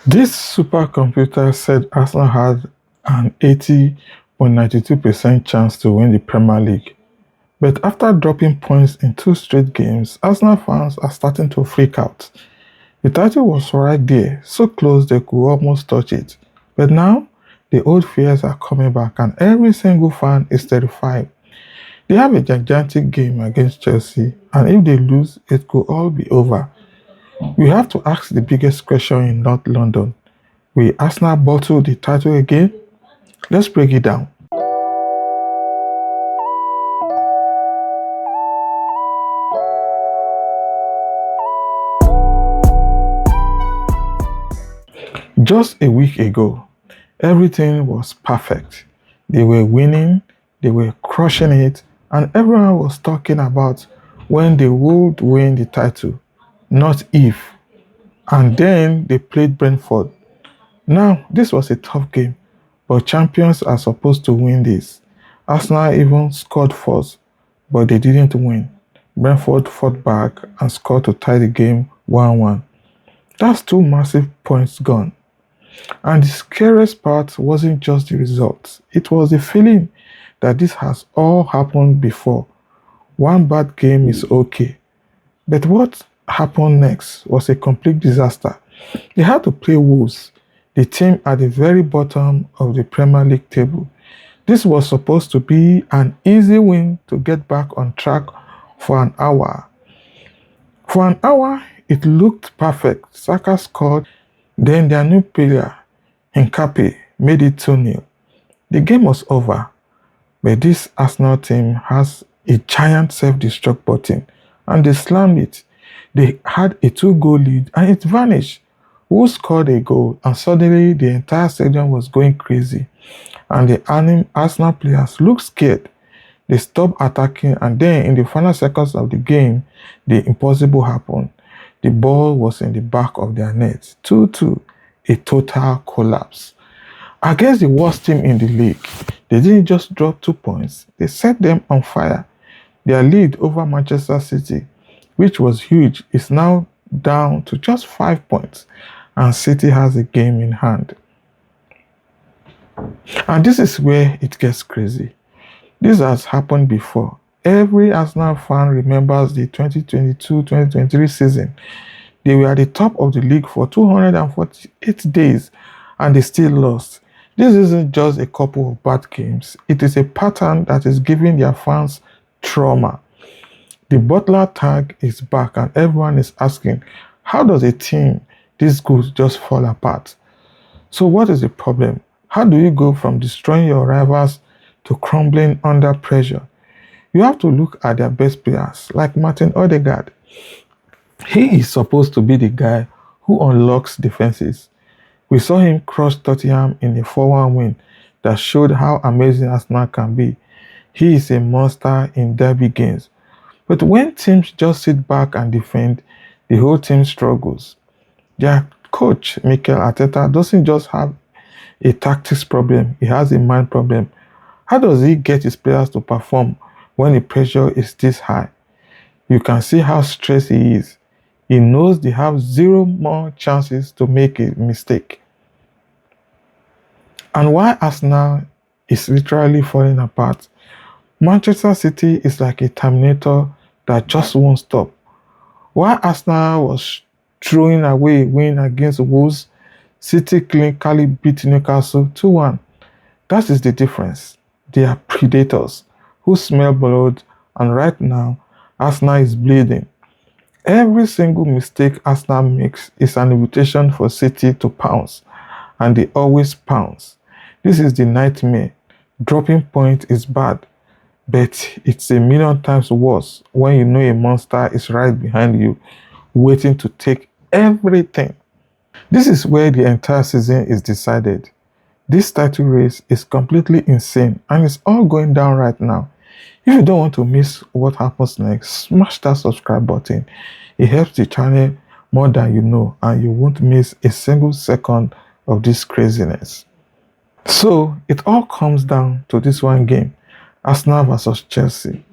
This supercomputer said Arsenal had an 80.92% chance to win the Premier League. But after dropping points in two straight games, Arsenal fans are starting to freak out. The title was right there, so close they could almost touch it. But now, the old fears are coming back and every single fan is terrified. They have a gigantic game against Chelsea, and if they lose, it could all be over. We have to ask the biggest question in North London. Will Arsenal bottle the title again? Let's break it down. Just a week ago, everything was perfect. They were winning, they were crushing it, and everyone was talking about when they would win the title, not if. And then they played Brentford. Now, this was a tough game, but champions are supposed to win this. Arsenal even scored first, but they didn't win. Brentford fought back and scored to tie the game 1-1. That's two massive points gone. And the scariest part wasn't just the results, it was the feeling that this has all happened before. One bad game is okay, but what happened next was a complete disaster. They had to play Wolves, the team at the very bottom of the Premier League table. This was supposed to be an easy win to get back on track for an hour. For an hour, it looked perfect. Saka scored, then their new player, Hincapié, made it 2-0. The game was over, but this Arsenal team has a giant self-destruct button, and they slammed it. They had a two-goal lead, and it vanished. Who scored a goal, and suddenly the entire stadium was going crazy, and the Arsenal players looked scared. They stopped attacking, and then in the final seconds of the game, the impossible happened. The ball was in the back of their net. 2-2, a total collapse. Against the worst team in the league, they didn't just drop 2 points, they set them on fire. Their lead over Manchester City, which was huge, is now down to just 5 points, and City has a game in hand. And this is where it gets crazy. This has happened before. Every Arsenal fan remembers the 2022-2023 season. They were at the top of the league for 248 days and they still lost. This isn't just a couple of bad games, it is a pattern that is giving their fans trauma. The Butler tag is back and everyone is asking, how does a team this good just fall apart? So what is the problem? How do you go from destroying your rivals to crumbling under pressure? You have to look at their best players, like Martin Odegaard. He is supposed to be the guy who unlocks defenses. We saw him crush Tottenham in a 4-1 win that showed how amazing Arsenal can be. He is a monster in derby games. But when teams just sit back and defend, the whole team struggles. Their coach, Mikel Arteta, doesn't just have a tactics problem, he has a mind problem. How does he get his players to perform when the pressure is this high? You can see how stressed he is. He knows they have zero more chances to make a mistake. And why Arsenal is literally falling apart? Manchester City is like a Terminator that just won't stop. While Arsenal was throwing away a win against Wolves, City clinically beat Newcastle 2-1. That is the difference. They are predators who smell blood, and right now, Arsenal is bleeding. Every single mistake Arsenal makes is an invitation for City to pounce, and they always pounce. This is the nightmare. Dropping points is bad, but it's a million times worse when you know a monster is right behind you, waiting to take everything. This is where the entire season is decided. This title race is completely insane and it's all going down right now. If you don't want to miss what happens next, smash that subscribe button. It helps the channel more than you know and you won't miss a single second of this craziness. So it all comes down to this one game, Arsenal versus Chelsea.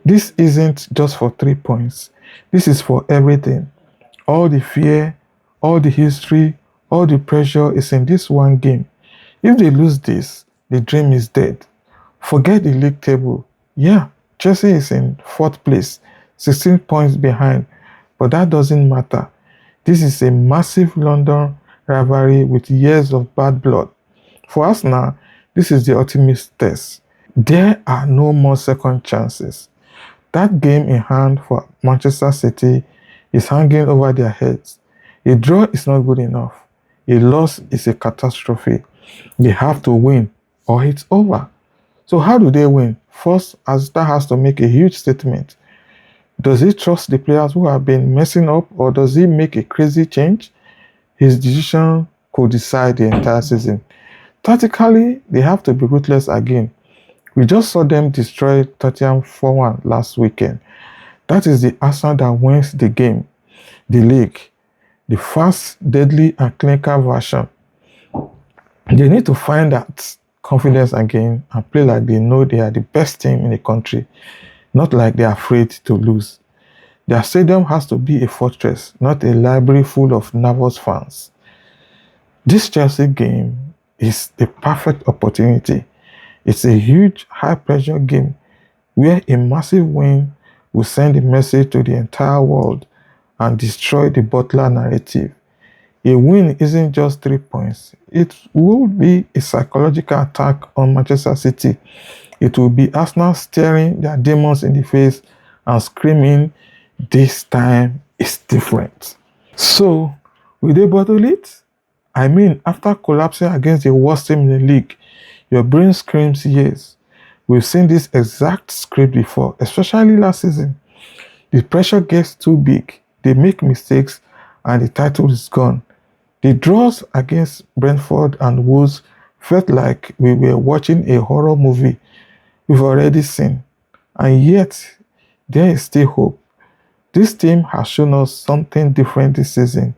This isn't just for 3 points. This is for everything. All the fear, all the history, All the pressure is in this one game. If they lose this, the dream is dead. Forget the league table. Yeah, Chelsea is in fourth place, 16 points behind, but that doesn't matter. This is a massive London rivalry with years of bad blood. For Arsenal, this is the ultimate test. There are no more second chances. That game in hand for Manchester City is hanging over their heads. A draw is not good enough. A loss is a catastrophe. They have to win or it's over. So how do they win? First, Arteta has to make a huge statement. Does he trust the players who have been messing up, or does he make a crazy change? His decision could decide the entire season. Tactically, they have to be ruthless again. We just saw them destroy Tottenham 4-1 last weekend. That is the Arsenal that wins the game, the league, the fast, deadly, and clinical version. They need to find that confidence again and play like they know they are the best team in the country, not like they are afraid to lose. Their stadium has to be a fortress, not a library full of nervous fans. This Chelsea game is the perfect opportunity. It's a huge, high-pressure game where a massive win will send a message to the entire world and destroy the Butler narrative. A win isn't just 3 points. It will be a psychological attack on Manchester City. It will be Arsenal staring their demons in the face and screaming, "This time is different." So, will they bottle it? I mean, after collapsing against the worst team in the league, your brain screams yes. We've seen this exact script before, especially last season. The pressure gets too big, they make mistakes, and the title is gone. The draws against Brentford and Wolves felt like we were watching a horror movie we've already seen. And yet, there is still hope. This team has shown us something different this season.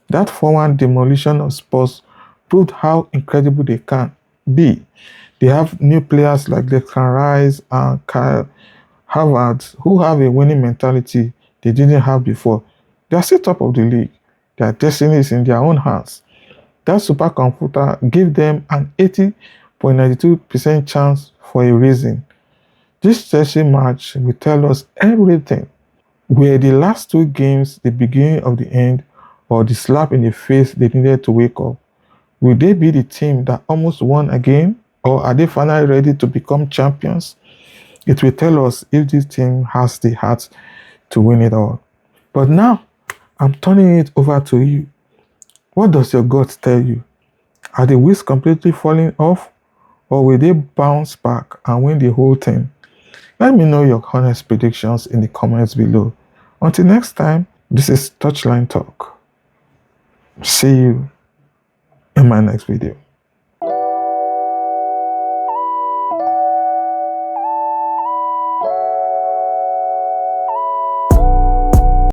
That 4-1 demolition of Spurs proved how incredible they can be. They have new players like Declan Rice and Kyle Havertz who have a winning mentality they didn't have before. They are still top of the league. Their destiny is in their own hands. That supercomputer gave them an 80.92% chance for a reason. This Chelsea match will tell us everything. Were the last two games the beginning of the end, or the slap in the face they needed to wake up? Will they be the team that almost won again, or are they finally ready to become champions? It will tell us if this team has the heart to win it all. But now, I'm turning it over to you. What does your gut tell you? Are the wheels completely falling off, or will they bounce back and win the whole thing? Let me know your honest predictions in the comments below. Until next time, this is Touchline Talk. See you in my next video.